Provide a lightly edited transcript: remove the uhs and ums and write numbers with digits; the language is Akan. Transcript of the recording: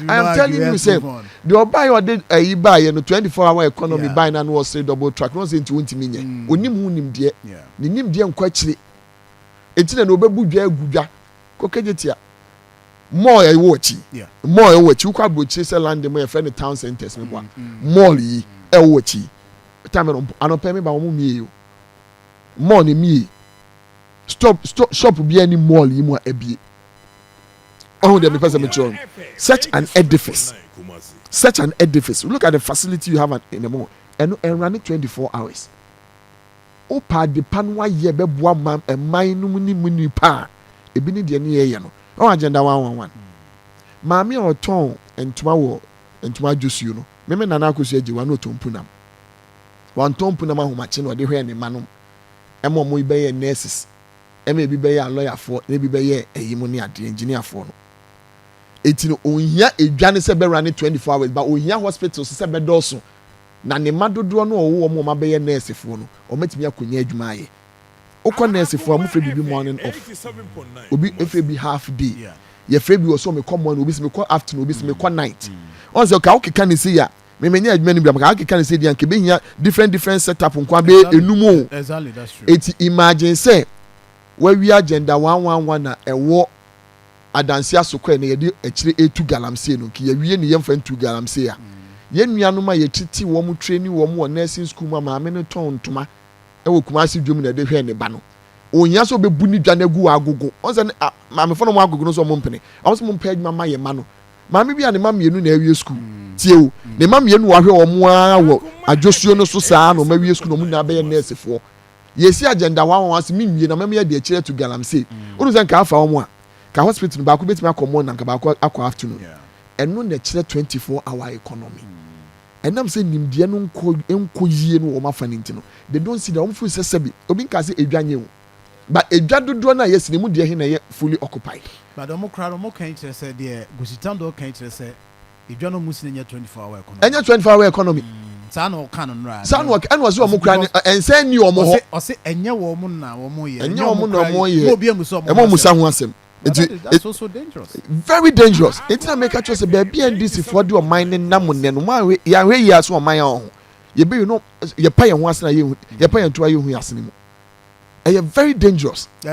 I am telling you, say the obuy or did a buy and 24-hour economy buy and was say double track. No say into minute. Onim dear. The nim dear quite. It's an obebu dear guga. Cocagetia. More a watchy. More a watch. You can't chase a land in my friend town centers. More a watchy. Time I don't pay me by me. Money me. Stop shop be any mall you more a be. Oh, the because of such an edifice. Such an edifice. Look at the facility you have in the mall and run it 24 hours. Oh, pa the panwa ye be boa man and mine muni pa. E bi ni de ne no. Oh, agenda 111. Mami or ton and tomorrow and tomorrow juice you know. Meme nana ko so agi wa no tompunam. Wan tompunam ahomache no de hwe ne manom. Emo mo be ye nurses. Eme bi be ye lawyer for, e bi be ye eyimu ne ade engineer for no. Etino ohia edwane se be run 24 hours but ohia hospital se be doso. Na ne madodo no wo mo ma be ye nurse for no. O matimi akonya adwuma aye. Okọ nurse for mo frebi morning off. Obi frebi half day. Ye frebi wo so me come morning, obi se me call afternoon, obi se me call night. On say ka okeka ni say ya. Me menya adwuma ni bia ka okeka ni say dia nke be hia different setup nkwa be enumu. Exactly, that's true. Eti imagine say where we agenda 111 na ewo adansi asokwa na ye de akire etu galamsey no ki ye wie ne yemfa ntu galamsey a ye nuanom a ye titi wo mu training wo mu nursing school ma maame ne ton ntoma e wo Kumasi dwom na de hwe ne ba no onya so bebu ni dwa na gu agogo on se maame fo no mu agogo no so mo mpene on se mo mpa adwuma ma ye ma no maame bia ne ma mienu na awie school tie o ne ma mienu wa hwe wo mu a wo adwosuo no so saa no ma wie school no mu na be ye nurse fo yesi agenda 111 se mi wie na ma me de akire to galamsey unu se nka afa wo mu a ka hospital ba ko betimi akomo na nka ba ko akọ afternoon eno na kire 24-hour economy enam say nimde no nko yie no o mafa ninti no they don't see the omfu sesebi obi nka say edwanye o but edwa dodo na yes ne mu de he na ye fully occupied but the mokra mo kan kire say de gositando kan kire say edwa no musi na 24-hour economy enya 24-hour economy sa na o kan no ra sa na and was o mokra ense ni o mo ho o say enye wo mo na wo mo ye enye wo mo na mo ye mo bia muso mo musa ho asem. That's also dangerous. Very dangerous. It's not make a choice. Baby, NDC for do mining namun. Why ya we ya so my own. You be you know you pay once na you pay and try you who are very dangerous.